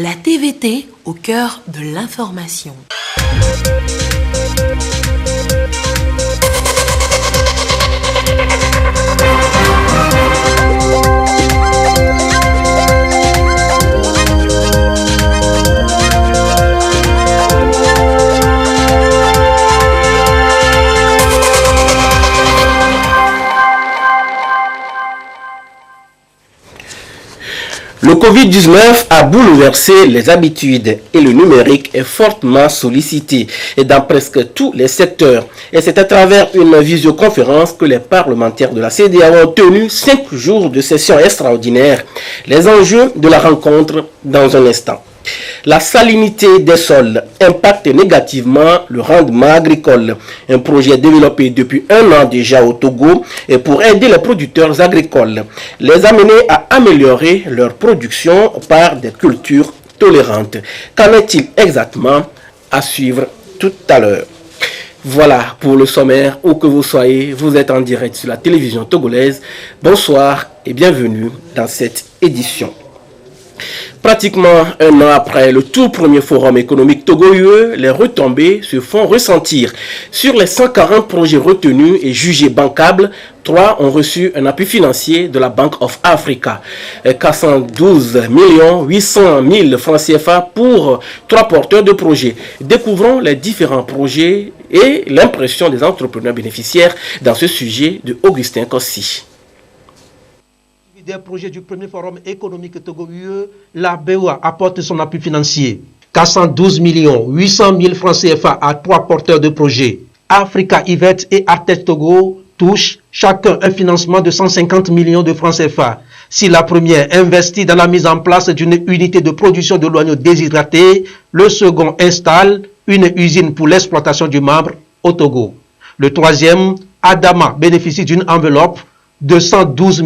La TVT au cœur de l'information. Le Covid-19 a bouleversé les habitudes et le numérique est fortement sollicité dans presque tous les secteurs. Et c'est à travers une visioconférence que les parlementaires de la CEDEAO ont tenu 5 jours de session extraordinaire. Les enjeux de la rencontre dans un instant. La salinité des sols impacte négativement le rendement agricole. Un projet développé depuis 1 an déjà au Togo et pour aider les producteurs agricoles, les amener à améliorer leur production par des cultures tolérantes. Qu'en est-il exactement? À suivre tout à l'heure. Voilà pour le sommaire, où que vous soyez, vous êtes en direct sur la télévision togolaise. Bonsoir et bienvenue dans cette édition. Pratiquement 1 an après le tout premier forum économique Togo-UE, les retombées se font ressentir. Sur les 140 projets retenus et jugés bancables, 3 ont reçu un appui financier de la Bank of Africa. 412 800 000 francs CFA pour 3 porteurs de projets. Découvrons les différents projets et l'impression des entrepreneurs bénéficiaires dans ce sujet de Augustin Kossi. Des projets du premier forum économique Togo-UE, la BOA apporte son appui financier. 412 800 000 francs CFA à 3 porteurs de projets. Africa Ivet et Artec Togo touchent chacun un financement de 150 millions de francs CFA. Si la première investit dans la mise en place d'une unité de production de l'oignon déshydraté, le second installe une usine pour l'exploitation du marbre au Togo. Le troisième, Adama, bénéficie d'une enveloppe de 112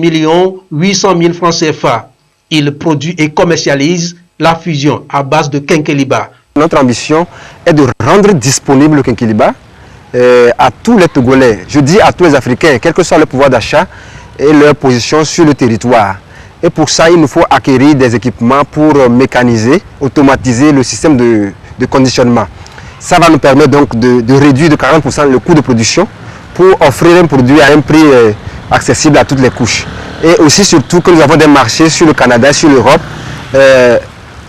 800 000 francs CFA. Il produit et commercialise la fusion à base de Kenkeliba. Notre ambition est de rendre disponible le Kenkeliba à tous les Togolais, je dis à tous les Africains, quel que soit le pouvoir d'achat et leur position sur le territoire. Et pour ça, il nous faut acquérir des équipements pour mécaniser, automatiser le système de conditionnement. Ça va nous permettre donc de réduire de 40% le coût de production pour offrir un produit à un prix accessible à toutes les couches. Et aussi surtout que nous avons des marchés sur le Canada, sur l'Europe.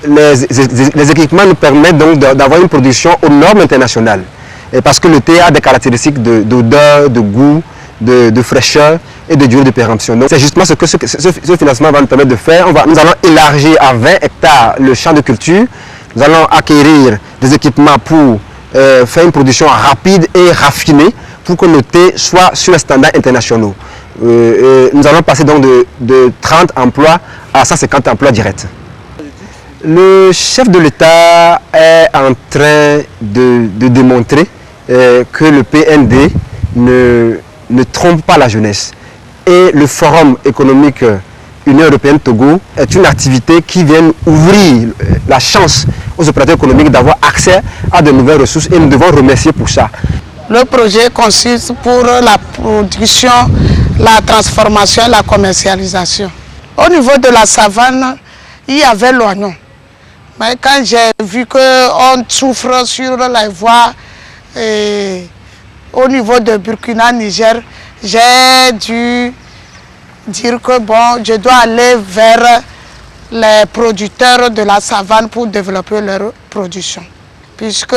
Les équipements nous permettent donc d'avoir une production aux normes internationales. Et parce que le thé a des caractéristiques d'odeur, de goût, de fraîcheur et de durée de péremption. Donc c'est justement ce que ce financement va nous permettre de faire. Nous allons élargir à 20 hectares le champ de culture. Nous allons acquérir des équipements pour faire une production rapide et raffinée pour que nos thés soient sur les standards internationaux. Nous allons passer donc de 30 emplois à 150 emplois directs. Le chef de l'État est en train de démontrer que le PND ne trompe pas la jeunesse. Et le Forum économique Union européenne-Togo est une activité qui vient ouvrir la chance aux opérateurs économiques d'avoir accès à de nouvelles ressources et nous devons remercier pour ça. Le projet consiste pour la production, la transformation et la commercialisation. Au niveau de la savane, il y avait l'oignon. Mais quand j'ai vu qu'on souffre sur la voie au niveau de Burkina, Niger, j'ai dû dire que bon, je dois aller vers les producteurs de la savane pour développer leur production. Puisque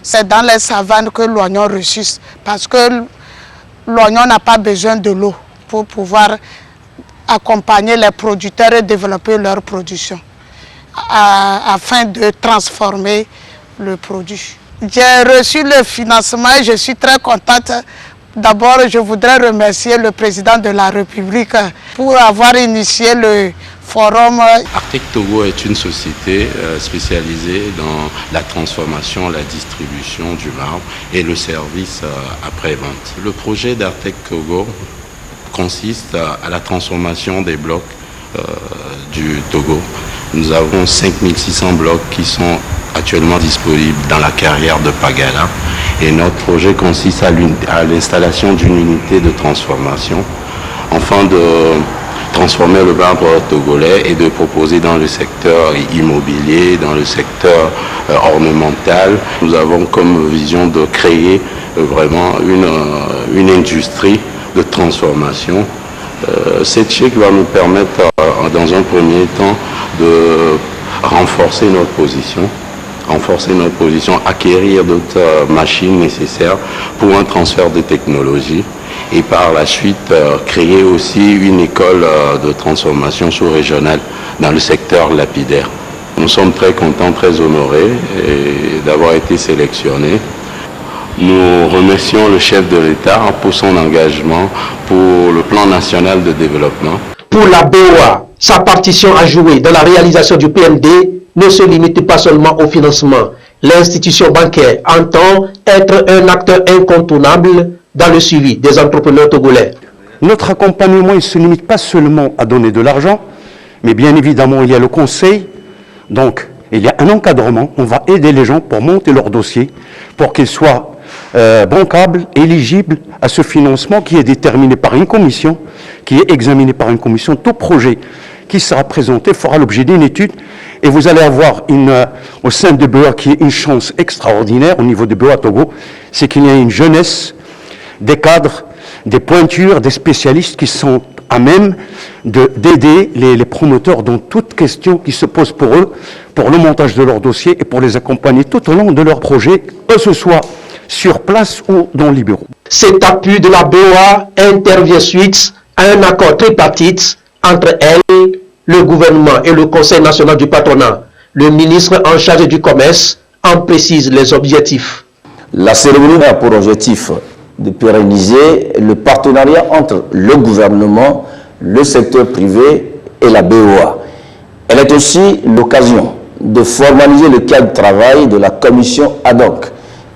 c'est dans les savanes que l'oignon ressuscite. Parce que l'oignon n'a pas besoin de l'eau pour pouvoir accompagner les producteurs et développer leur production afin de transformer le produit. J'ai reçu le financement et je suis très contente. D'abord, je voudrais remercier le président de la République pour avoir initié le forum. Artec Togo est une société spécialisée dans la transformation, la distribution du marbre et le service après-vente. Le projet d'Artec Togo consiste à la transformation des blocs du Togo. Nous avons 5600 blocs qui sont actuellement disponibles dans la carrière de Pagala et notre projet consiste à l'installation d'une unité de transformation afin transformer le marbre togolais et de proposer dans le secteur immobilier, dans le secteur ornemental. Nous avons comme vision de créer vraiment une industrie de transformation. Cette chèque va nous permettre dans un premier temps de renforcer notre position, acquérir d'autres machines nécessaires pour un transfert de technologie et par la suite créer aussi une école de transformation sous-régionale dans le secteur lapidaire. Nous sommes très contents, très honorés d'avoir été sélectionnés. Nous remercions le chef de l'État pour son engagement pour le plan national de développement. Pour la BOA, sa partition à jouer dans la réalisation du PND ne se limite pas seulement au financement. L'institution bancaire entend être un acteur incontournable dans le suivi des entrepreneurs togolais. Notre accompagnement ne se limite pas seulement à donner de l'argent, mais bien évidemment il y a le conseil, donc il y a un encadrement, on va aider les gens pour monter leur dossier, pour qu'ils soient bancables, éligibles à ce financement qui est déterminé par une commission, qui est examiné par une commission. Tout projet qui sera présenté fera l'objet d'une étude et vous allez avoir au sein de BOA qui est une chance extraordinaire au niveau de BOA Togo, c'est qu'il y a une jeunesse, des cadres, des pointures, des spécialistes qui sont à même d'aider les promoteurs dans toute question qui se pose pour eux, pour le montage de leur dossier et pour les accompagner tout au long de leur projet, que ce soit sur place ou dans les bureaux. Cet appui de la BOA intervient suite à un accord tripartite entre elle, le gouvernement et le Conseil national du patronat. Le ministre en charge du commerce en précise les objectifs. La cérémonie a pour objectif de pérenniser le partenariat entre le gouvernement, le secteur privé et la BOA. Elle est aussi l'occasion de formaliser le cadre de travail de la commission ad hoc,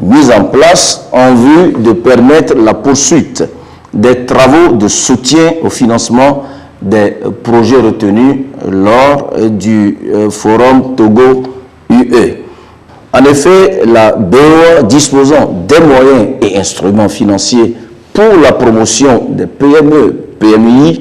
mise en place en vue de permettre la poursuite des travaux de soutien au financement des projets retenus lors du forum Togo-UE. En effet, la BOA disposant des moyens et instruments financiers pour la promotion des PME, PMI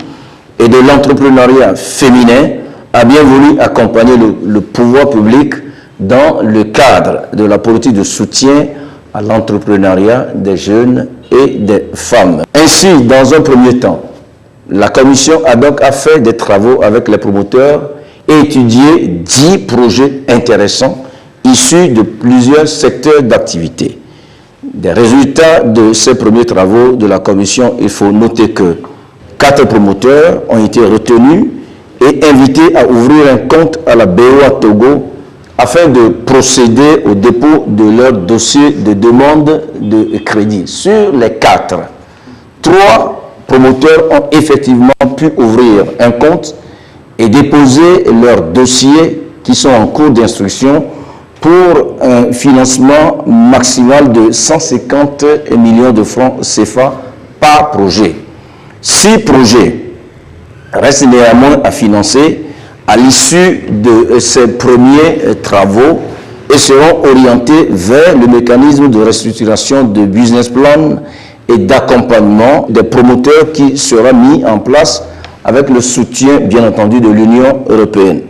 et de l'entrepreneuriat féminin a bien voulu accompagner le pouvoir public dans le cadre de la politique de soutien à l'entrepreneuriat des jeunes et des femmes. Ainsi, dans un premier temps, la commission ad hoc a fait des travaux avec les promoteurs et étudié 10 projets intéressants issus de plusieurs secteurs d'activité. Des résultats de ces premiers travaux de la commission, il faut noter que 4 promoteurs ont été retenus et invités à ouvrir un compte à la BOA Togo afin de procéder au dépôt de leur dossier de demande de crédit. Sur les 4, 3 promoteurs ont effectivement pu ouvrir un compte et déposer leurs dossiers qui sont en cours d'instruction pour un financement maximal de 150 millions de francs CFA par projet. 6 projets restent néanmoins à financer à l'issue de ces premiers travaux et seront orientés vers le mécanisme de restructuration de business plan et d'accompagnement des promoteurs qui sera mis en place avec le soutien, bien entendu, de l'Union européenne.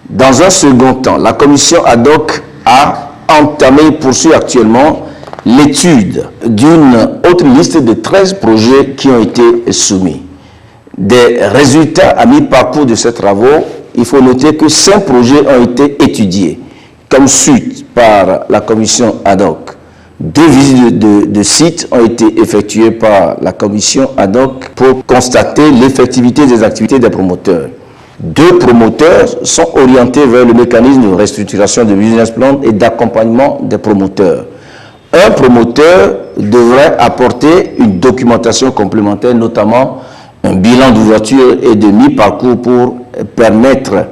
Dans un second temps, la commission ad hoc a entamé et poursuit actuellement l'étude d'une autre liste de 13 projets qui ont été soumis. Des résultats à mi-parcours de ces travaux, il faut noter que 5 projets ont été étudiés comme suite par la commission ad hoc. 2 visites de sites ont été effectuées par la commission ad hoc pour constater l'effectivité des activités des promoteurs. 2 promoteurs sont orientés vers le mécanisme de restructuration de business plan et d'accompagnement des promoteurs. Un promoteur devrait apporter une documentation complémentaire, notamment un bilan d'ouverture et de mi-parcours pour permettre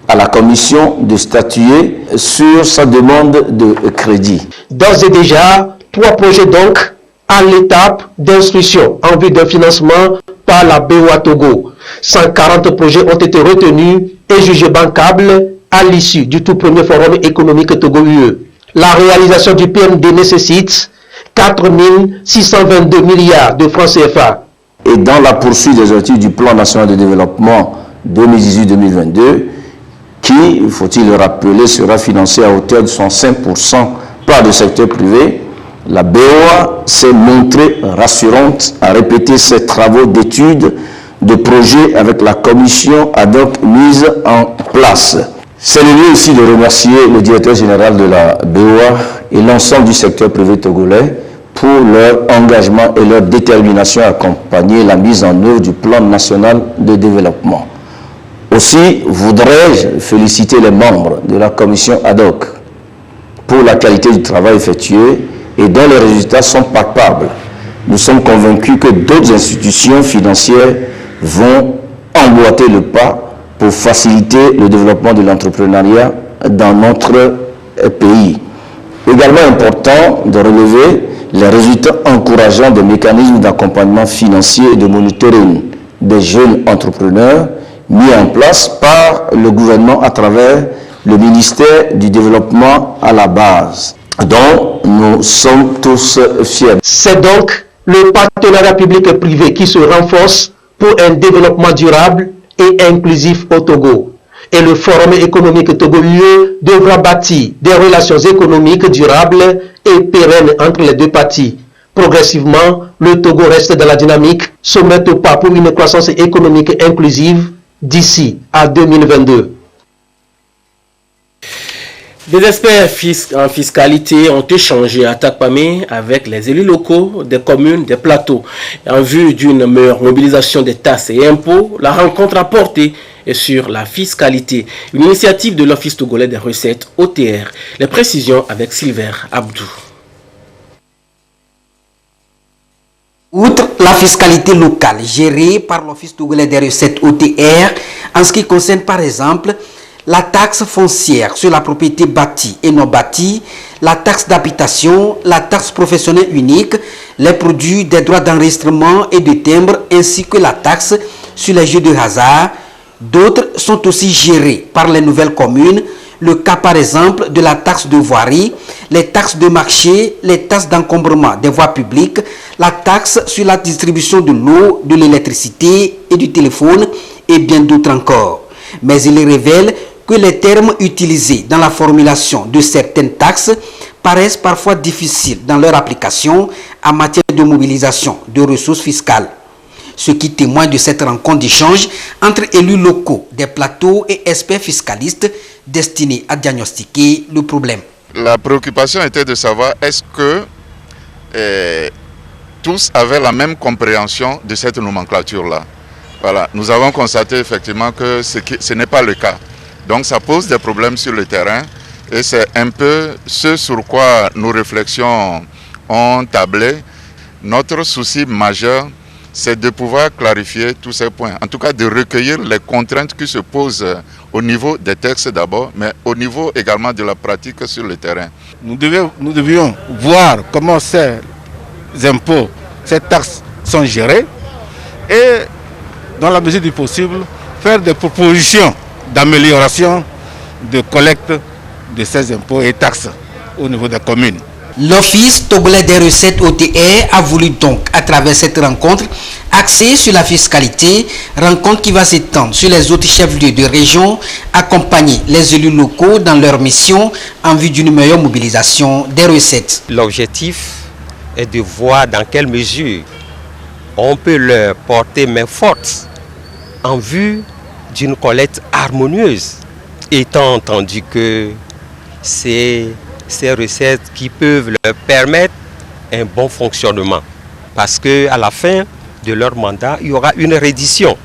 à la commission de statuer sur sa demande de crédit. D'ores et déjà, 3 projets donc à l'étape d'instruction en vue d'un financement par la BOA Togo. 140 projets ont été retenus et jugés bancables à l'issue du tout premier forum économique Togo-UE. La réalisation du PND nécessite 4 622 milliards de francs CFA. et dans la poursuite des objectifs du plan national de développement 2018-2022, qui, faut-il le rappeler, sera financé à hauteur de 105% par le secteur privé, la BOA s'est montrée rassurante à répéter ses travaux d'études de projet avec la commission ad hoc mise en place. C'est le lieu aussi de remercier le directeur général de la BOA et l'ensemble du secteur privé togolais pour leur engagement et leur détermination à accompagner la mise en œuvre du plan national de développement. Aussi voudrais-je féliciter les membres de la commission ad hoc pour la qualité du travail effectué et dont les résultats sont palpables. Nous sommes convaincus que d'autres institutions financières vont emboîter le pas pour faciliter le développement de l'entrepreneuriat dans notre pays. Également important de relever les résultats encourageants des mécanismes d'accompagnement financier et de monitoring des jeunes entrepreneurs mis en place par le gouvernement à travers le ministère du Développement à la base, dont nous sommes tous fiers. C'est donc le partenariat public et privé qui se renforce pour un développement durable et inclusif au Togo. Et le Forum économique Togo-UE devra bâtir des relations économiques durables et pérennes entre les deux parties. Progressivement, le Togo reste dans la dynamique, se met au pas pour une croissance économique inclusive d'ici à 2022. Des experts en fiscalité ont échangé à Takpamé avec les élus locaux des communes des plateaux. En vue d'une meilleure mobilisation des taxes et impôts, la rencontre a porté sur la fiscalité, une initiative de l'Office togolais des recettes OTR. Les précisions avec Sylvain Abdou. Outre la fiscalité locale gérée par l'Office togolais des recettes OTR, en ce qui concerne par exemple la taxe foncière sur la propriété bâtie et non bâtie, la taxe d'habitation, la taxe professionnelle unique, les produits des droits d'enregistrement et de timbre, ainsi que la taxe sur les jeux de hasard. D'autres sont aussi gérés par les nouvelles communes, le cas par exemple de la taxe de voirie, les taxes de marché, les taxes d'encombrement des voies publiques, la taxe sur la distribution de l'eau, de l'électricité et du téléphone et bien d'autres encore. Mais il révèle que les termes utilisés dans la formulation de certaines taxes paraissent parfois difficiles dans leur application en matière de mobilisation de ressources fiscales. Ce qui témoigne de cette rencontre d'échange entre élus locaux des plateaux et experts fiscalistes destinés à diagnostiquer le problème. La préoccupation était de savoir est-ce que tous avaient la même compréhension de cette nomenclature-là. Voilà. Nous avons constaté effectivement que ce n'est pas le cas. Donc ça pose des problèmes sur le terrain et c'est un peu ce sur quoi nos réflexions ont tablé. Notre souci majeur, c'est de pouvoir clarifier tous ces points. En tout cas, de recueillir les contraintes qui se posent au niveau des textes d'abord, mais au niveau également de la pratique sur le terrain. Nous devions voir comment ces impôts, ces taxes sont gérées et, dans la mesure du possible, faire des propositions d'amélioration de collecte de ces impôts et taxes au niveau des communes. L'Office togolais des recettes OTR a voulu donc, à travers cette rencontre, axée sur la fiscalité, rencontre qui va s'étendre sur les autres chefs-lieux de région, accompagner les élus locaux dans leur mission en vue d'une meilleure mobilisation des recettes. L'objectif est de voir dans quelle mesure on peut leur porter main forte en vue d'une collecte harmonieuse, étant entendu que c'est ces recettes qui peuvent leur permettre un bon fonctionnement. Parce qu'à la fin de leur mandat, il y aura une reddition.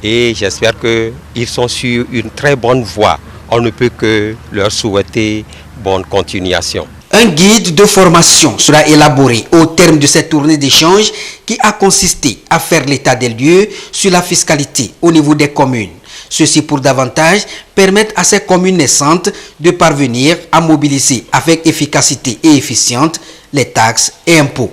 Et j'espère qu'ils sont sur une très bonne voie. On ne peut que leur souhaiter bonne continuation. Un guide de formation sera élaboré au terme de cette tournée d'échange qui a consisté à faire l'état des lieux sur la fiscalité au niveau des communes. Ceci pour davantage permettre à ces communes naissantes de parvenir à mobiliser avec efficacité et efficience les taxes et impôts.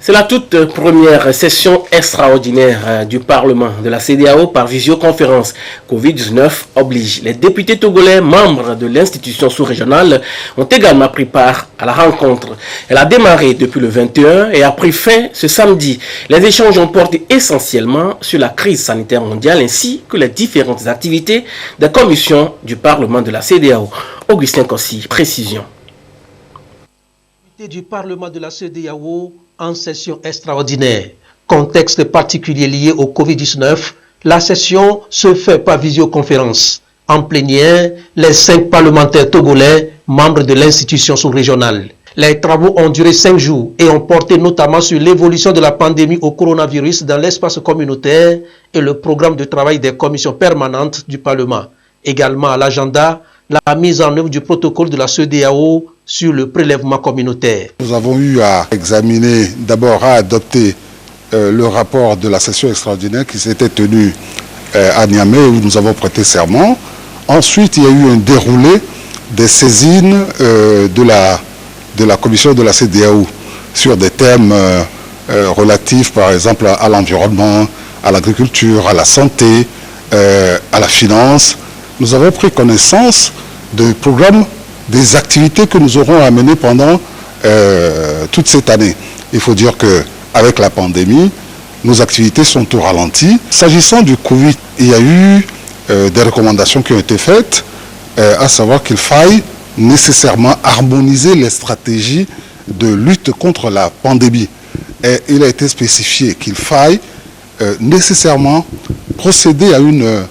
C'est la toute première session extraordinaire du Parlement de la CEDEAO par visioconférence. Covid-19 oblige. Les députés togolais, membres de l'institution sous-régionale, ont également pris part à la rencontre. Elle a démarré depuis le 21 et a pris fin ce samedi. Les échanges ont porté essentiellement sur la crise sanitaire mondiale ainsi que les différentes activités des commissions du Parlement de la CEDEAO. Augustin Kossi, précision. Du Parlement de la CEDEAO en session extraordinaire. Contexte particulier lié au Covid-19, la session se fait par visioconférence. En plénière, les 5 parlementaires togolais, membres de l'institution sous-régionale. Les travaux ont duré 5 jours et ont porté notamment sur l'évolution de la pandémie au coronavirus dans l'espace communautaire et le programme de travail des commissions permanentes du Parlement. Également à l'agenda, la mise en œuvre du protocole de la CEDEAO sur le prélèvement communautaire. Nous avons eu à examiner, d'abord à adopter le rapport de la session extraordinaire qui s'était tenue à Niamey où nous avons prêté serment. Ensuite, il y a eu un déroulé des saisines de la commission de la CEDEAO sur des thèmes relatifs par exemple à l'environnement, à l'agriculture, à la santé, à la finance. Nous avons pris connaissance du programme des activités que nous aurons à mener pendant toute cette année. Il faut dire qu'avec la pandémie, nos activités sont au ralenti. S'agissant du Covid, il y a eu des recommandations qui ont été faites, à savoir qu'il faille nécessairement harmoniser les stratégies de lutte contre la pandémie. Et il a été spécifié qu'il faille nécessairement procéder à une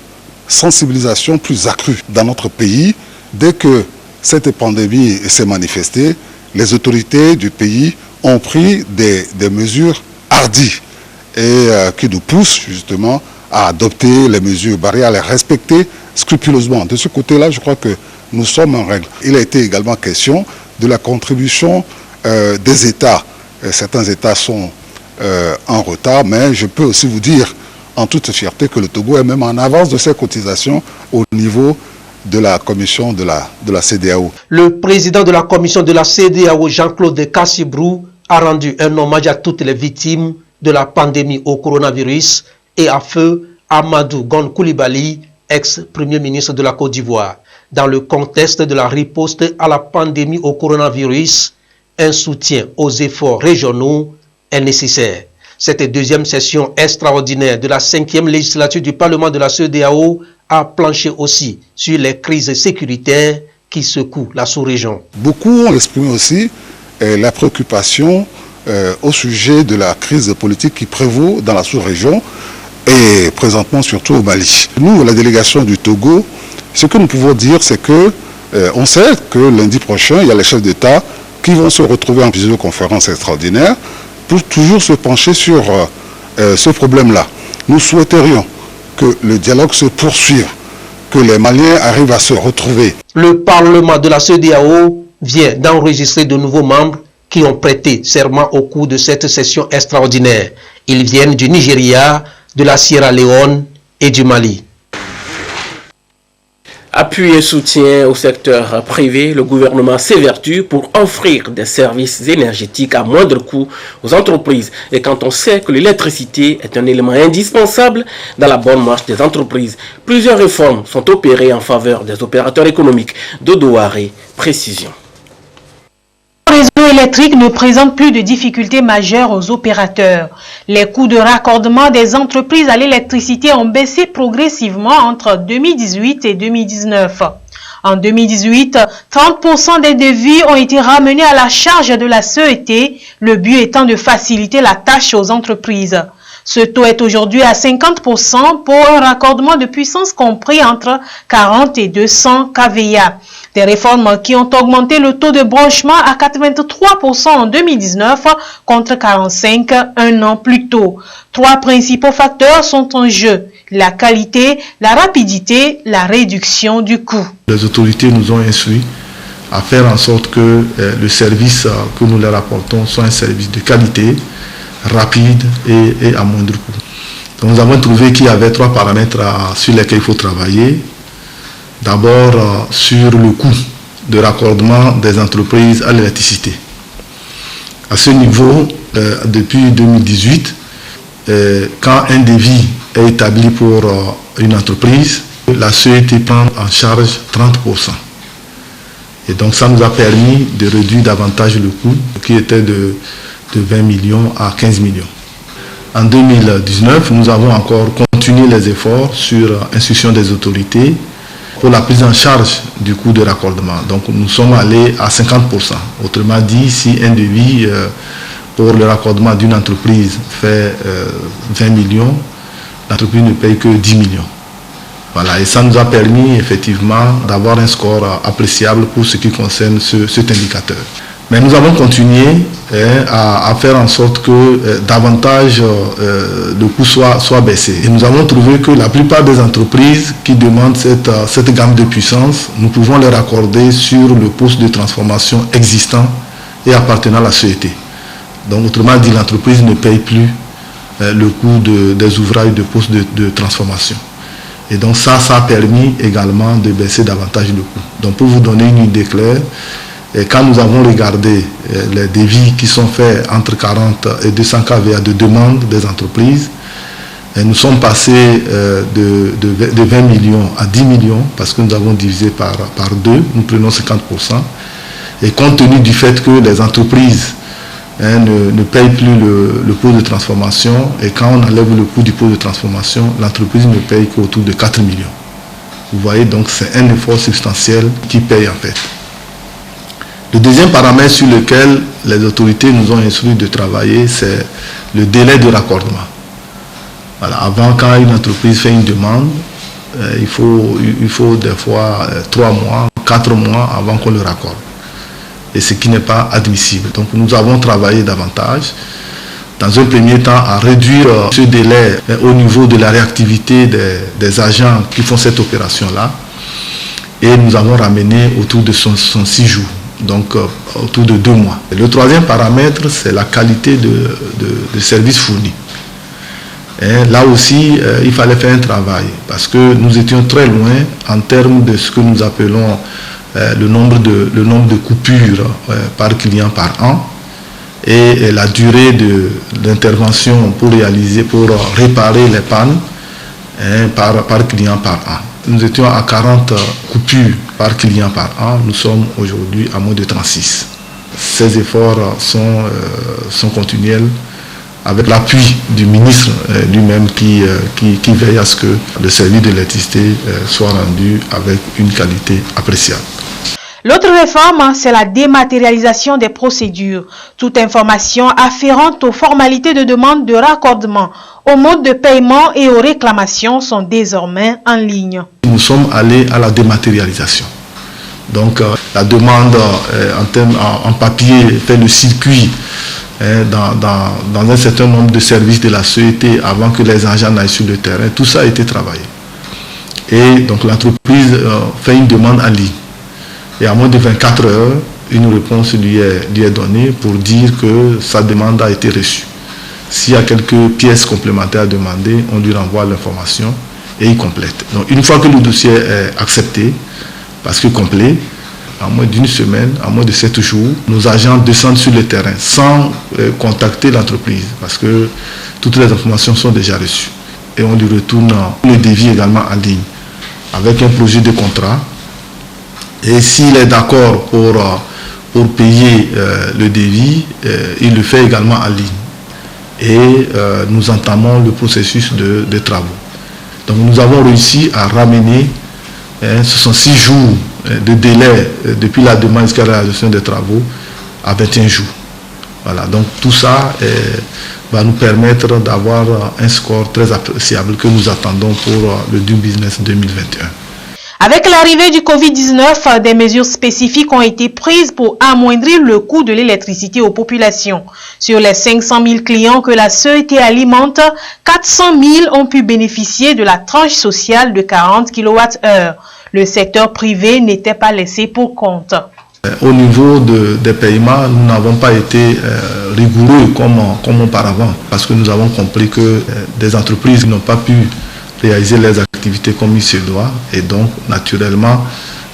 sensibilisation plus accrue dans notre pays. Dès que cette pandémie s'est manifestée, les autorités du pays ont pris des mesures hardies et qui nous poussent justement à adopter les mesures barrières, à les respecter scrupuleusement. De ce côté-là, je crois que nous sommes en règle. Il a été également question de la contribution des États. Certains États sont en retard, mais je peux aussi vous dire en toute fierté que le Togo est même en avance de ses cotisations au niveau de la commission de la CEDEAO. Le président de la commission de la CEDEAO, Jean-Claude Kassibrou, a rendu un hommage à toutes les victimes de la pandémie au coronavirus et à feu Amadou Gon Coulibaly, ex-premier ministre de la Côte d'Ivoire. Dans le contexte de la riposte à la pandémie au coronavirus, un soutien aux efforts régionaux est nécessaire. Cette deuxième session extraordinaire de la 5e législature du Parlement de la CEDEAO a planché aussi sur les crises sécuritaires qui secouent la sous-région. Beaucoup ont exprimé aussi la préoccupation au sujet de la crise politique qui prévaut dans la sous-région et présentement surtout au Mali. Nous, la délégation du Togo, ce que nous pouvons dire, c'est que on sait que lundi prochain, il y a les chefs d'État qui vont se retrouver en visioconférence extraordinaire pour toujours se pencher sur ce problème-là. Nous souhaiterions que le dialogue se poursuive, que les Maliens arrivent à se retrouver. Le Parlement de la CEDEAO vient d'enregistrer de nouveaux membres qui ont prêté serment au cours de cette session extraordinaire. Ils viennent du Nigeria, de la Sierra Leone et du Mali. Appui et soutien au secteur privé, le gouvernement s'évertue pour offrir des services énergétiques à moindre coût aux entreprises. Et quand on sait que l'électricité est un élément indispensable dans la bonne marche des entreprises, plusieurs réformes sont opérées en faveur des opérateurs économiques. Dodo Haré, précision. Le réseau électrique ne présente plus de difficultés majeures aux opérateurs. Les coûts de raccordement des entreprises à l'électricité ont baissé progressivement entre 2018 et 2019. En 2018, 30% des devis ont été ramenés à la charge de la CET, le but étant de faciliter la tâche aux entreprises. Ce taux est aujourd'hui à 50% pour un raccordement de puissance compris entre 40 et 200 kVA. Des réformes qui ont augmenté le taux de branchement à 83% en 2019 contre 45% un an plus tôt. 3 principaux facteurs sont en jeu: la qualité, la rapidité, la réduction du coût. Les autorités nous ont instruit à faire en sorte que le service que nous leur apportons soit un service de qualité, rapide et à moindre coût. Donc nous avons trouvé qu'il y avait 3 paramètres sur lesquels il faut travailler. D'abord sur le coût de raccordement des entreprises à l'électricité. À ce niveau, depuis 2018, quand un devis est établi pour une entreprise, la CET prend en charge 30%. Et donc ça nous a permis de réduire davantage le coût, qui était de 20 millions à 15 millions. En 2019, nous avons encore continué les efforts sur instruction des autorités pour la prise en charge du coût de raccordement. Donc nous sommes allés à 50%. Autrement dit, si un devis pour le raccordement d'une entreprise fait 20 millions, l'entreprise ne paye que 10 millions. Voilà, et ça nous a permis effectivement d'avoir un score appréciable pour ce qui concerne cet indicateur. Mais nous avons continué à faire en sorte que davantage le coût soit baissé. Et nous avons trouvé que la plupart des entreprises qui demandent cette gamme de puissance, nous pouvons les raccorder sur le poste de transformation existant et appartenant à la CET. Donc autrement dit, l'entreprise ne paye plus le coût des ouvrages de poste de transformation. Et donc ça a permis également de baisser davantage le coût. Donc pour vous donner une idée claire, quand nous avons regardé les devis qui sont faits entre 40 et 200 kVA de demande des entreprises, nous sommes passés de 20 millions à 10 millions parce que nous avons divisé par 2, nous prenons 50%. Et compte tenu du fait que les entreprises ne payent plus le pot de transformation, et quand on enlève le coût du pot de transformation, l'entreprise ne paye qu'autour de 4 millions. Vous voyez, donc c'est un effort substantiel qui paye en fait. Le deuxième paramètre sur lequel les autorités nous ont instruit de travailler, c'est le délai de raccordement. Voilà, avant, quand une entreprise fait une demande, il faut des fois 3 mois, 4 mois avant qu'on le raccorde. Et ce qui n'est pas admissible. Donc nous avons travaillé davantage, dans un premier temps, à réduire ce délai au niveau de la réactivité des agents qui font cette opération-là. Et nous avons ramené autour de 106 jours, donc autour de 2 mois. Et le troisième paramètre, c'est la qualité de service fourni. Et là aussi, il fallait faire un travail, parce que nous étions très loin en termes de ce que nous appelons le nombre de coupures par client par an et la durée d'intervention pour réparer les pannes par client par an. Nous étions à 40 coupures par client par an, nous sommes aujourd'hui à moins de 36. Ces efforts sont continuels avec l'appui du ministre lui-même qui veille à ce que le service de l'électricité soit rendu avec une qualité appréciable. L'autre réforme, c'est la dématérialisation des procédures. Toute information afférente aux formalités de demande de raccordement, aux modes de paiement et aux réclamations sont désormais en ligne. Nous sommes allés à la dématérialisation. Donc la demande en papier fait le circuit dans un certain nombre de services de la CET avant que les agents n'aillent sur le terrain. Tout ça a été travaillé. Et donc l'entreprise fait une demande en ligne. Et à moins de 24 heures, une réponse lui est donnée pour dire que sa demande a été reçue. S'il y a quelques pièces complémentaires à demander, on lui renvoie l'information et il complète. Donc une fois que le dossier est accepté, parce que complet, en moins d'une semaine, en moins de 7 jours, nos agents descendent sur le terrain sans contacter l'entreprise, parce que toutes les informations sont déjà reçues. Et on lui retourne le devis également en ligne, avec un projet de contrat. Et s'il est d'accord pour payer le devis, il le fait également en ligne. Et nous entamons le processus de travaux. Donc nous avons réussi à ramener, ce sont 6 jours de délai depuis la demande jusqu'à la réalisation des travaux à 21 jours. Voilà, donc tout ça va nous permettre d'avoir un score très appréciable que nous attendons pour le Doing Business 2021. Avec l'arrivée du Covid-19, des mesures spécifiques ont été prises pour amoindrir le coût de l'électricité aux populations. Sur les 500 000 clients que la CET alimente, 400 000 ont pu bénéficier de la tranche sociale de 40 kWh. Le secteur privé n'était pas laissé pour compte. Au niveau des paiements, nous n'avons pas été rigoureux comme auparavant, parce que nous avons compris que des entreprises n'ont pas pu réaliser les activités comme il se doit, et donc naturellement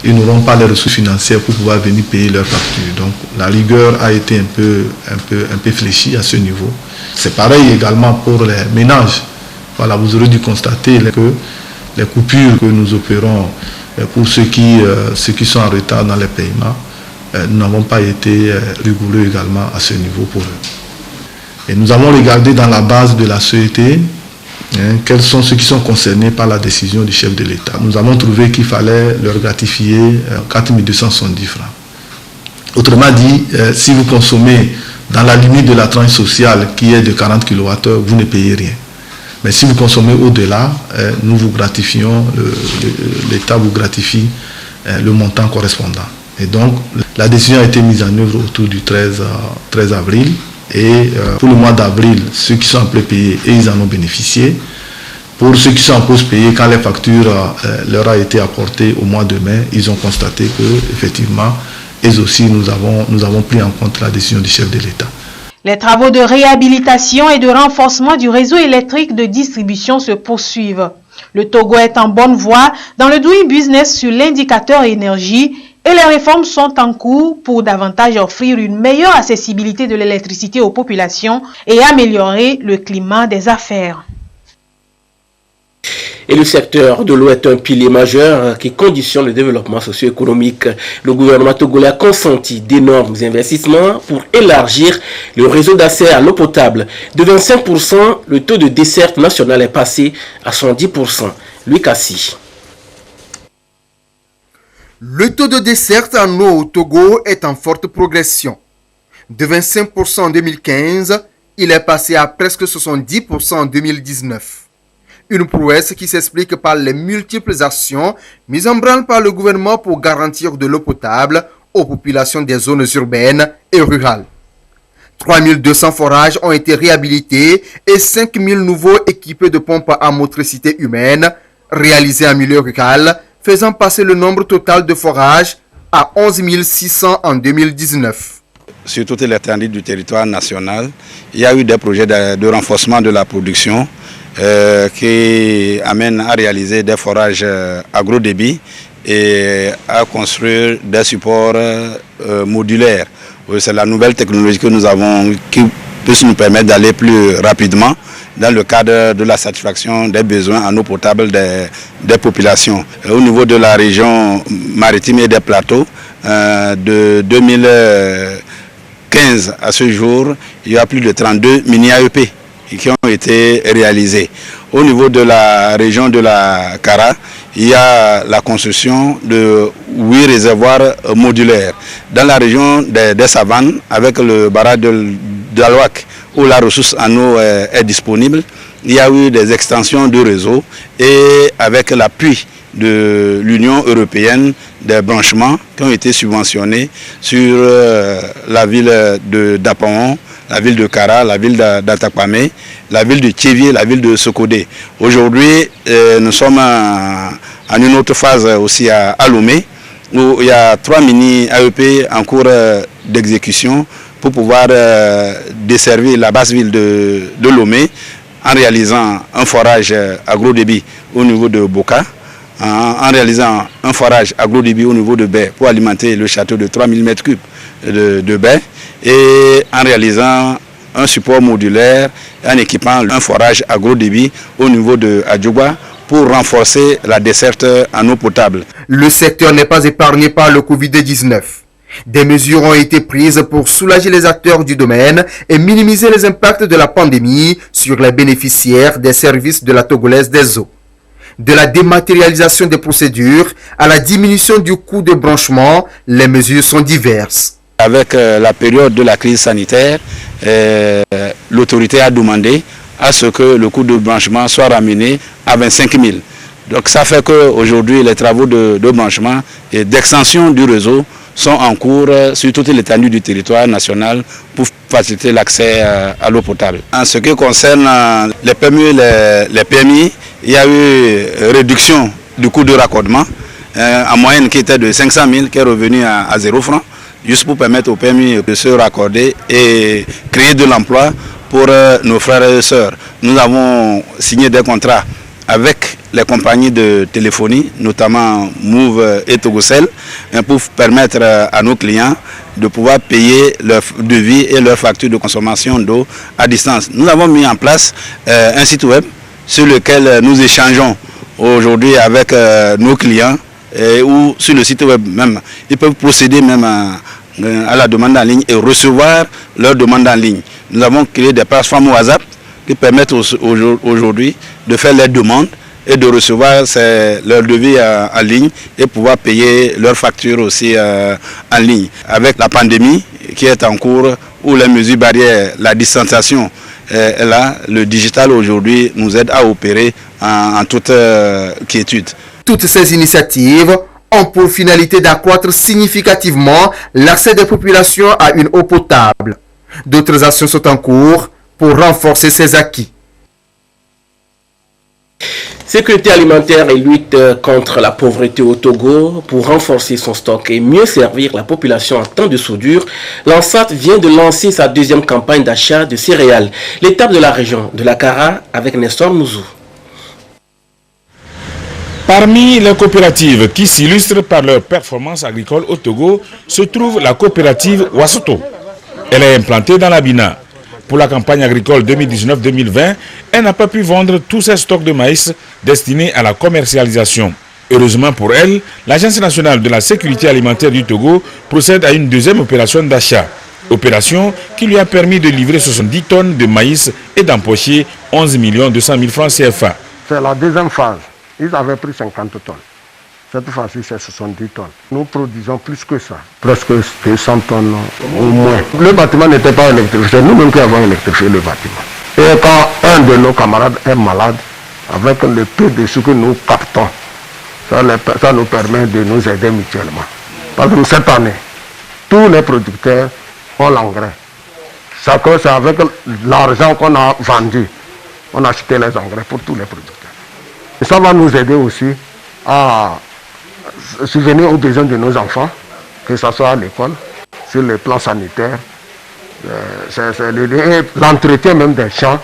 ils n'auront pas les ressources financières pour pouvoir venir payer leurs factures. Donc la rigueur a été un peu fléchie à ce niveau. C'est pareil également pour les ménages. Voilà, vous aurez dû constater que les coupures que nous opérons pour ceux qui sont en retard dans les paiements, nous n'avons pas été rigoureux également à ce niveau pour eux. Et nous avons regardé dans la base de la CET quels sont ceux qui sont concernés par la décision du chef de l'État. Nous avons trouvé qu'il fallait leur gratifier 4 270 francs. Autrement dit, si vous consommez dans la limite de la tranche sociale qui est de 40 kWh, vous ne payez rien. Mais si vous consommez au-delà, nous vous gratifions, l'État vous gratifie le montant correspondant. Et donc, la décision a été mise en œuvre autour du 13 avril. Et pour le mois d'avril, ceux qui sont en prépayés, et ils en ont bénéficié. Pour ceux qui sont en pause payés, quand les factures leur ont été apportées au mois de mai, ils ont constaté que effectivement, eux aussi, nous avons pris en compte la décision du chef de l'État. Les travaux de réhabilitation et de renforcement du réseau électrique de distribution se poursuivent. Le Togo est en bonne voie dans le doing business sur l'indicateur énergie et les réformes sont en cours pour davantage offrir une meilleure accessibilité de l'électricité aux populations et améliorer le climat des affaires. Et le secteur de l'eau est un pilier majeur qui conditionne le développement socio-économique. Le gouvernement togolais a consenti d'énormes investissements pour élargir le réseau d'accès à l'eau potable. De 25%, le taux de desserte nationale est passé à 110%. Louis Kassi. Le taux de desserte en eau au Togo est en forte progression. De 25% en 2015, il est passé à presque 70% en 2019. Une prouesse qui s'explique par les multiples actions mises en branle par le gouvernement pour garantir de l'eau potable aux populations des zones urbaines et rurales. 3200 forages ont été réhabilités et 5000 nouveaux équipés de pompes à motricité humaine réalisés en milieu rural, faisant passer le nombre total de forages à 11 600 en 2019. Sur toute l'étendue du territoire national, il y a eu des projets de renforcement de la production qui amènent à réaliser des forages à gros débit et à construire des supports modulaires. C'est la nouvelle technologie que nous avons qui peut nous permettre d'aller plus rapidement dans le cadre de la satisfaction des besoins en eau potable des populations. Au niveau de la région maritime et des plateaux, de 2015 à ce jour, il y a plus de 32 mini-AEP qui ont été réalisés. Au niveau de la région de la Kara, il y a la construction de 8 réservoirs modulaires. Dans la région des savanes, avec le barrage de l'Aloak, où la ressource en eau est disponible, il y a eu des extensions de réseau et avec l'appui de l'Union européenne, des branchements qui ont été subventionnés sur la ville de Dapaon, la ville de Kara, la ville d'Atakwame, la ville de Tchévier, la ville de Sokodé. Aujourd'hui, nous sommes en une autre phase aussi à Lomé, où il y a 3 mini-AEP en cours d'exécution pour pouvoir desservir la basse ville de Lomé en réalisant un forage à gros débit au niveau de Boka, en réalisant un forage à gros débit au niveau de Baie pour alimenter le château de 3000 m3 de Baie et en réalisant un support modulaire en équipant un forage à gros débit au niveau de Adjougba pour renforcer la desserte en eau potable. Le secteur n'est pas épargné par le Covid-19. Des mesures ont été prises pour soulager les acteurs du domaine et minimiser les impacts de la pandémie sur les bénéficiaires des services de la Togolaise des eaux. De la dématérialisation des procédures à la diminution du coût de branchement, les mesures sont diverses. Avec la période de la crise sanitaire, l'autorité a demandé à ce que le coût de branchement soit ramené à 25 000. Donc ça fait qu'aujourd'hui, les travaux de branchement et d'extension du réseau sont en cours sur toute l'étendue du territoire national pour faciliter l'accès à l'eau potable. En ce qui concerne les PMI, les PMI, il y a eu réduction du coût de raccordement, en moyenne qui était de 500 000, qui est revenu à 0 francs, juste pour permettre aux PMI de se raccorder et créer de l'emploi pour nos frères et sœurs. Nous avons signé des contrats avec les compagnies de téléphonie, notamment Move et Togocel, pour permettre à nos clients de pouvoir payer leur devis et leur facture de consommation d'eau à distance. Nous avons mis en place un site web sur lequel nous échangeons aujourd'hui avec nos clients ou sur le site web même. Ils peuvent procéder même à la demande en ligne et recevoir leur demande en ligne. Nous avons créé des plateformes WhatsApp qui permettent aujourd'hui de faire les demandes et de recevoir leurs devis en ligne et pouvoir payer leurs factures aussi en ligne. Avec la pandémie qui est en cours, où les mesures barrières, la distanciation est là, le digital aujourd'hui nous aide à opérer en toute quiétude. Toutes ces initiatives ont pour finalité d'accroître significativement l'accès des populations à une eau potable. D'autres actions sont en cours pour renforcer ces acquis. Sécurité alimentaire et lutte contre la pauvreté au Togo. Pour renforcer son stock et mieux servir la population en temps de soudure, l'ANSAT vient de lancer sa deuxième campagne d'achat de céréales. L'étape de la région de la Kara avec Nestor Mouzou. Parmi les coopératives qui s'illustrent par leur performance agricole au Togo se trouve la coopérative Wassoto. Elle est implantée dans la Bina. Pour la campagne agricole 2019-2020, elle n'a pas pu vendre tous ses stocks de maïs destinés à la commercialisation. Heureusement pour elle, l'Agence nationale de la sécurité alimentaire du Togo procède à une deuxième opération d'achat. Opération qui lui a permis de livrer 70 tonnes de maïs et d'empocher 11 200 000 francs CFA. C'est la deuxième phase. Ils avaient pris 50 tonnes. Cette fois-ci, c'est 70 tonnes. Nous produisons plus que ça, presque 200 tonnes au moins. Le bâtiment n'était pas électrifié, c'est nous-mêmes qui avons électrifié le bâtiment. Et quand un de nos camarades est malade, avec le peu de ce que nous captons, ça nous permet de nous aider mutuellement. Parce que cette année, tous les producteurs ont l'engrais. C'est avec l'argent qu'on a vendu, on a acheté les engrais pour tous les producteurs. Et ça va nous aider aussi à subvenir aux besoins de nos enfants, que ce soit à l'école, sur le plan sanitaire, l'entretien même des champs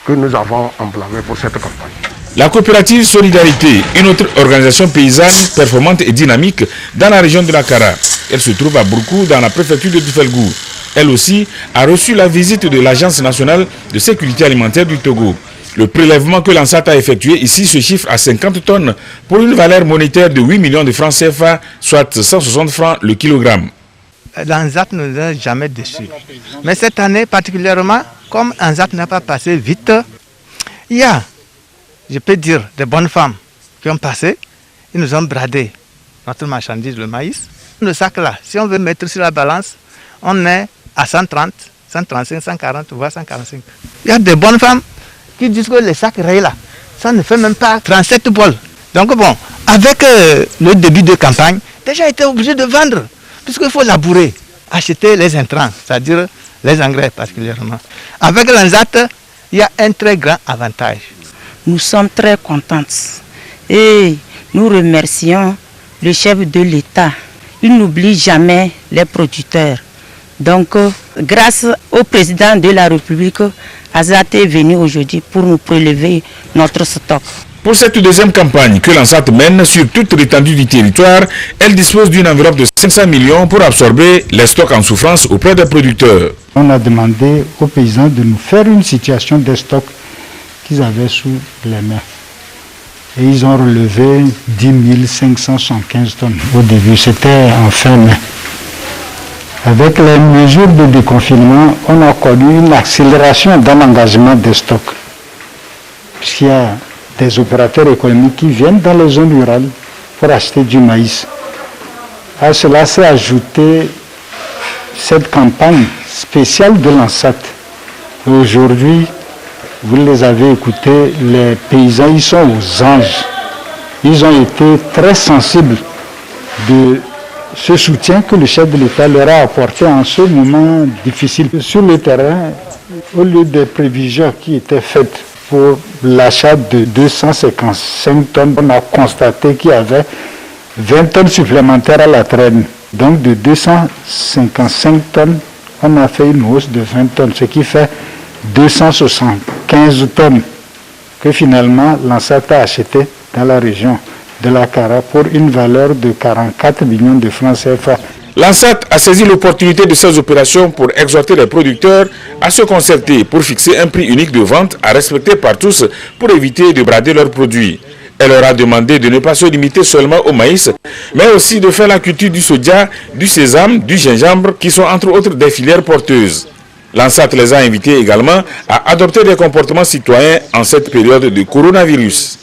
que nous avons emblâmés pour cette campagne. La coopérative Solidarité, une autre organisation paysanne performante et dynamique dans la région de la Kara. Elle se trouve à Broukou, dans la préfecture de Dufelgou. Elle aussi a reçu la visite de l'Agence nationale de sécurité alimentaire du Togo. Le prélèvement que l'ANSAT a effectué ici se chiffre à 50 tonnes pour une valeur monétaire de 8 millions de francs CFA, soit 160 francs le kilogramme. L'ANSAT ne nous a jamais déçus. Mais cette année particulièrement, comme l'ANSAT n'a pas passé vite, il y a, je peux dire, des bonnes femmes qui ont passé. Ils nous ont bradé notre marchandise, le maïs. Le sac là, si on veut mettre sur la balance, on est à 130, 135, 140, voire 145. Il y a des bonnes femmes qui disent que les sacs rayés là, ça ne fait même pas 37 bols. Donc bon, avec le début de campagne, déjà été obligé de vendre, puisqu'il faut labourer, acheter les intrants, c'est-à-dire les engrais particulièrement. Avec l'ANSAT, il y a un très grand avantage. Nous sommes très contentes et nous remercions le chef de l'État. Il n'oublie jamais les producteurs. Donc, grâce au président de la République, Azat est venu aujourd'hui pour nous prélever notre stock. Pour cette deuxième campagne que l'ANSAT mène sur toute l'étendue du territoire, elle dispose d'une enveloppe de 500 millions pour absorber les stocks en souffrance auprès des producteurs. On a demandé aux paysans de nous faire une situation des stocks qu'ils avaient sous les mains. Et ils ont relevé 10 575 tonnes. Au début, c'était en fin mai. Avec les mesures de déconfinement, on a connu une accélération dans l'engagement des stocks. Puisqu'il y a des opérateurs économiques qui viennent dans les zones rurales pour acheter du maïs. À cela s'est ajouté cette campagne spéciale de l'ANSAT. Aujourd'hui, vous les avez écoutés, les paysans, ils sont aux anges. Ils ont été très sensibles de ce soutien que le chef de l'État leur a apporté en ce moment difficile. Sur le terrain, au lieu des prévisions qui étaient faites pour l'achat de 255 tonnes, on a constaté qu'il y avait 20 tonnes supplémentaires à la traîne. Donc de 255 tonnes, on a fait une hausse de 20 tonnes, ce qui fait 275 tonnes que finalement l'ANSAT a acheté dans la région de la Cara pour une valeur de 44 millions de francs CFA. L'ANSAT a saisi l'opportunité de ces opérations pour exhorter les producteurs à se concerter pour fixer un prix unique de vente à respecter par tous pour éviter de brader leurs produits. Elle leur a demandé de ne pas se limiter seulement au maïs, mais aussi de faire la culture du soja, du sésame, du gingembre, qui sont entre autres des filières porteuses. L'ANSAT les a invités également à adopter des comportements citoyens en cette période de coronavirus.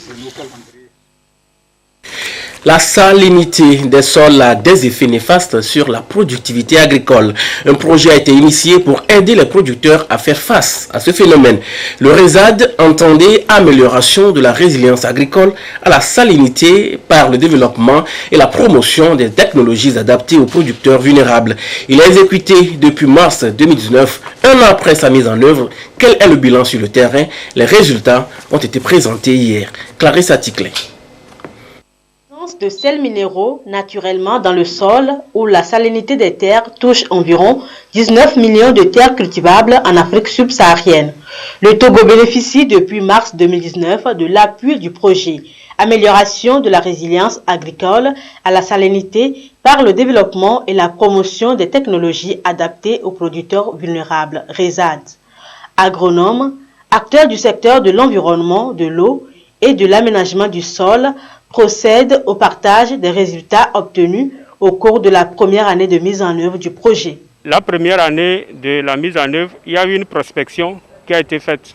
La salinité des sols a des effets néfastes sur la productivité agricole. Un projet a été initié pour aider les producteurs à faire face à ce phénomène. Le RESAD entendait amélioration de la résilience agricole à la salinité par le développement et la promotion des technologies adaptées aux producteurs vulnérables. Il est exécuté depuis mars 2019, un an après sa mise en œuvre. Quel est le bilan sur le terrain? Les résultats ont été présentés hier. Clarisse Ticlet. De sels minéraux naturellement dans le sol où la salinité des terres touche environ 19 millions de terres cultivables en Afrique subsaharienne. Le Togo bénéficie depuis mars 2019 de l'appui du projet Amélioration de la résilience agricole à la salinité par le développement et la promotion des technologies adaptées aux producteurs vulnérables, RESAD. Agronomes, acteurs du secteur de l'environnement, de l'eau et de l'aménagement du sol procède au partage des résultats obtenus au cours de la première année de mise en œuvre du projet. La première année de la mise en œuvre, il y a eu une prospection qui a été faite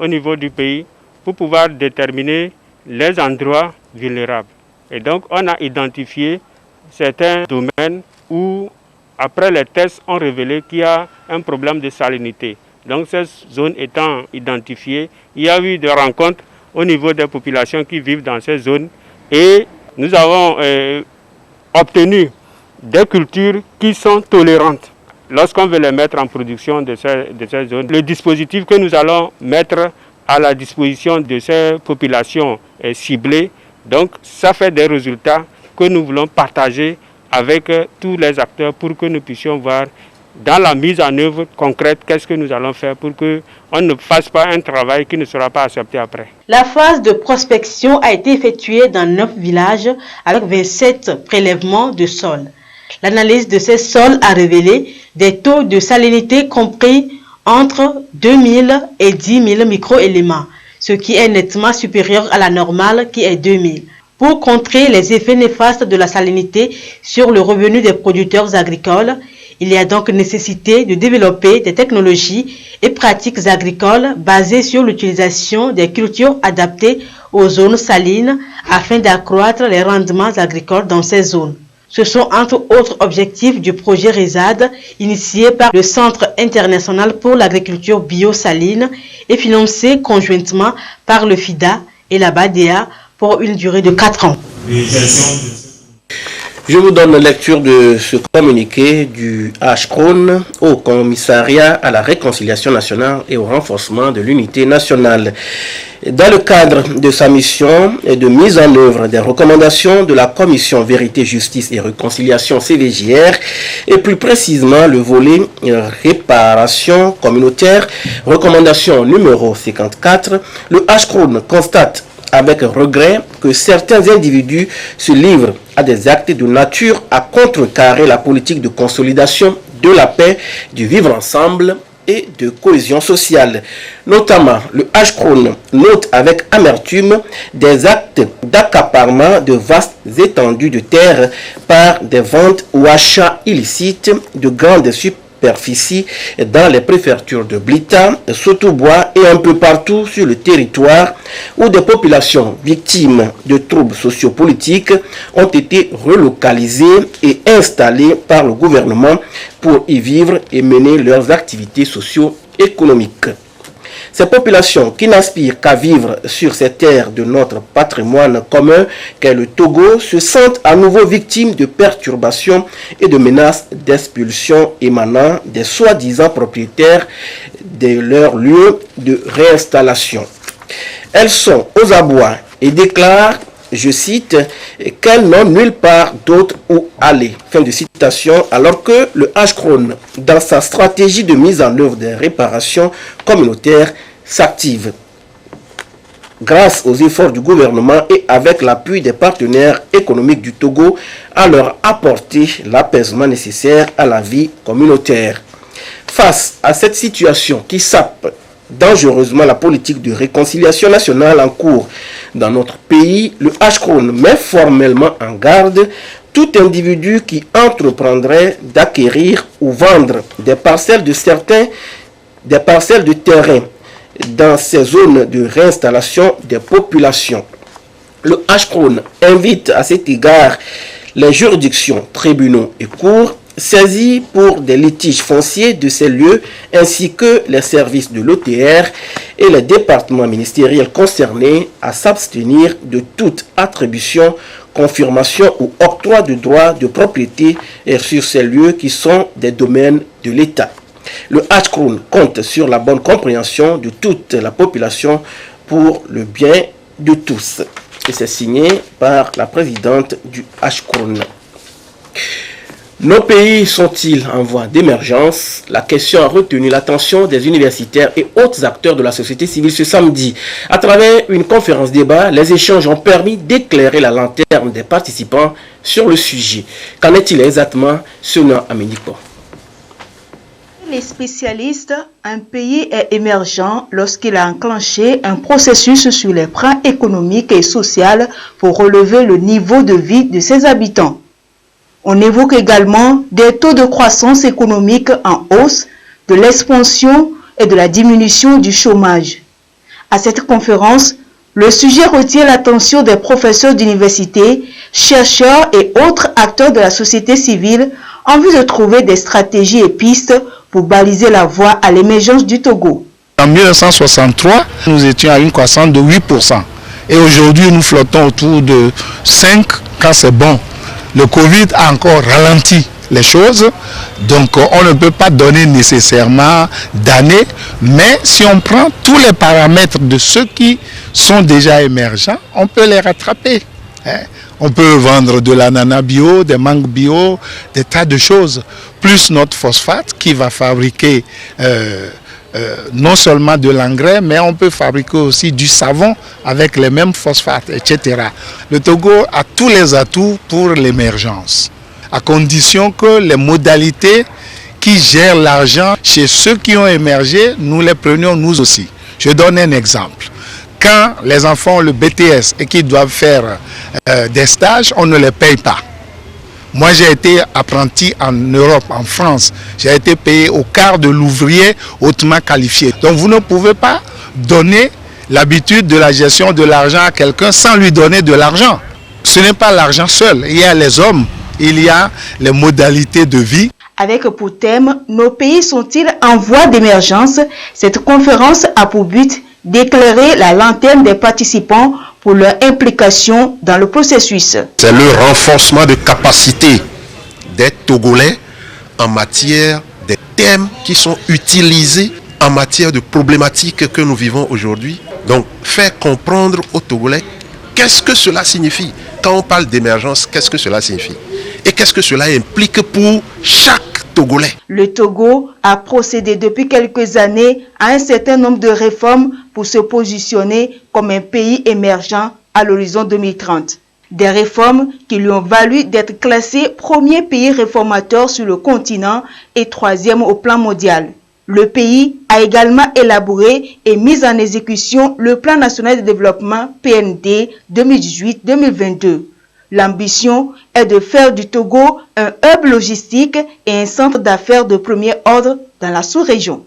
au niveau du pays pour pouvoir déterminer les endroits vulnérables. Et donc, on a identifié certains domaines où, après les tests, ont révélé qu'il y a un problème de salinité. Donc, ces zones étant identifiées, il y a eu des rencontres au niveau des populations qui vivent dans ces zones et nous avons obtenu des cultures qui sont tolérantes lorsqu'on veut les mettre en production de ces zones. Le dispositif que nous allons mettre à la disposition de ces populations ciblées, donc ça fait des résultats que nous voulons partager avec tous les acteurs pour que nous puissions voir dans la mise en œuvre concrète, qu'est-ce que nous allons faire pour qu'on ne fasse pas un travail qui ne sera pas accepté après. La phase de prospection a été effectuée dans 9 villages avec 27 prélèvements de sol. L'analyse de ces sols a révélé des taux de salinité compris entre 2000 et 10 000 microéléments, ce qui est nettement supérieur à la normale qui est 2000. Pour contrer les effets néfastes de la salinité sur le revenu des producteurs agricoles, il y a donc nécessité de développer des technologies et pratiques agricoles basées sur l'utilisation des cultures adaptées aux zones salines afin d'accroître les rendements agricoles dans ces zones. Ce sont entre autres objectifs du projet RESAD initié par le Centre international pour l'agriculture biosaline et financé conjointement par le FIDA et la BADEA pour une durée de 4 ans. Je vous donne lecture de ce communiqué du HCRON au Commissariat à la réconciliation nationale et au renforcement de l'unité nationale. Dans le cadre de sa mission et de mise en œuvre des recommandations de la Commission Vérité, Justice et Réconciliation CVJR, et plus précisément le volet réparation communautaire, recommandation numéro 54, le HCRON constate avec regret que certains individus se livrent à des actes de nature à contrecarrer la politique de consolidation de la paix, du vivre ensemble et de cohésion sociale. Notamment, le HCRON note avec amertume des actes d'accaparement de vastes étendues de terre par des ventes ou achats illicites de grandes superficies dans les préfectures de Blita, Sotobois et un peu partout sur le territoire où des populations victimes de troubles sociopolitiques ont été relocalisées et installées par le gouvernement pour y vivre et mener leurs activités socio-économiques. Ces populations qui n'aspirent qu'à vivre sur ces terres de notre patrimoine commun qu'est le Togo se sentent à nouveau victimes de perturbations et de menaces d'expulsion émanant des soi-disant propriétaires de leurs lieux de réinstallation. Elles sont aux abois et déclarent, je cite, qu'elles n'ont nulle part d'autre où aller. Fin de citation, alors que le HCRON, dans sa stratégie de mise en œuvre des réparations communautaires, s'active. grâce aux efforts du gouvernement et avec l'appui des partenaires économiques du Togo, à leur apporter l'apaisement nécessaire à la vie communautaire. Face à cette situation qui sape dangereusement la politique de réconciliation nationale en cours dans notre pays, le HCRON met formellement en garde tout individu qui entreprendrait d'acquérir ou vendre des parcelles de terrain dans ces zones de réinstallation des populations. Le HCRON invite à cet égard les juridictions, tribunaux et cours saisis pour des litiges fonciers de ces lieux ainsi que les services de l'OTR et les départements ministériels concernés à s'abstenir de toute attribution, confirmation ou octroi de droits de propriété sur ces lieux qui sont des domaines de l'État. Le HCRON compte sur la bonne compréhension de toute la population pour le bien de tous. Et c'est signé par la présidente du HCRON. Nos pays sont-ils en voie d'émergence? La question a retenu l'attention des universitaires et autres acteurs de la société civile ce samedi. À travers une conférence débat, les échanges ont permis d'éclairer la lanterne des participants sur le sujet. Qu'en est-il exactement, Sona Aménico? Les spécialistes, un pays est émergent lorsqu'il a enclenché un processus sur les plans économiques et sociaux pour relever le niveau de vie de ses habitants. On évoque également des taux de croissance économique en hausse, de l'expansion et de la diminution du chômage. À cette conférence, le sujet retient l'attention des professeurs d'université, chercheurs et autres acteurs de la société civile en vue de trouver des stratégies et pistes pour baliser la voie à l'émergence du Togo. En 1963, nous étions à une croissance de 8%. Et aujourd'hui, nous flottons autour de 5 quand c'est bon. Le Covid a encore ralenti les choses, donc on ne peut pas donner nécessairement d'années, mais si on prend tous les paramètres de ceux qui sont déjà émergents, on peut les rattraper. On peut vendre de l'ananas bio, des mangues bio, des tas de choses, plus notre phosphate qui va fabriquer non seulement de l'engrais, mais on peut fabriquer aussi du savon avec les mêmes phosphates, etc. Le Togo a tous les atouts pour l'émergence, à condition que les modalités qui gèrent l'argent chez ceux qui ont émergé, nous les prenions nous aussi. Je donne un exemple. Quand les enfants ont le BTS et qu'ils doivent faire des stages, on ne les paye pas. Moi, j'ai été apprenti en Europe, en France. J'ai été payé au quart de l'ouvrier hautement qualifié. Donc, vous ne pouvez pas donner l'habitude de la gestion de l'argent à quelqu'un sans lui donner de l'argent. Ce n'est pas l'argent seul. Il y a les hommes, il y a les modalités de vie. Avec pour thème « Nos pays sont-ils en voie d'émergence ?» Cette conférence a pour but d'éclairer la lanterne des participants pour leur implication dans le processus. C'est le renforcement de capacité des Togolais en matière des thèmes qui sont utilisés en matière de problématiques que nous vivons aujourd'hui. Donc, faire comprendre aux Togolais qu'est-ce que cela signifie. Quand on parle d'émergence, qu'est-ce que cela signifie? Et qu'est-ce que cela implique pour chaque Togolais? Le Togo a procédé depuis quelques années à un certain nombre de réformes pour se positionner comme un pays émergent à l'horizon 2030. Des réformes qui lui ont valu d'être classé premier pays réformateur sur le continent et troisième au plan mondial. Le pays a également élaboré et mis en exécution le Plan national de développement PND 2018-2022. L'ambition est de faire du Togo un hub logistique et un centre d'affaires de premier ordre dans la sous-région.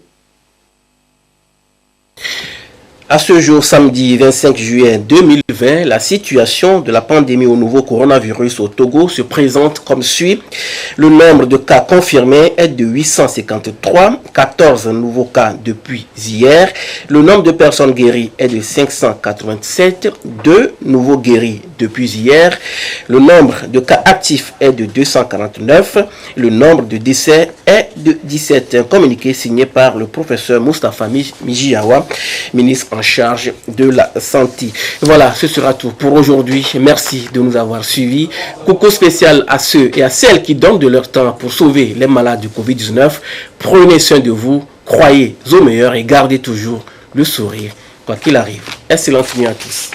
À ce jour, samedi 25 juillet 2020, la situation de la pandémie au nouveau coronavirus au Togo se présente comme suit. Le nombre de cas confirmés est de 853, 14 nouveaux cas depuis hier. Le nombre de personnes guéries est de 587, 2 nouveaux guéris depuis hier. Le nombre de cas actifs est de 249. Le nombre de décès est de 17. Un communiqué signé par le professeur Moustapha Mijiawa, ministre en charge de la santé. Voilà, ce sera tout pour aujourd'hui. Merci de nous avoir suivis. Coucou spécial à ceux et à celles qui donnent de leur temps pour sauver les malades du Covid-19. Prenez soin de vous, croyez au meilleur et gardez toujours le sourire. quoi qu'il arrive. Excellente nuit à tous.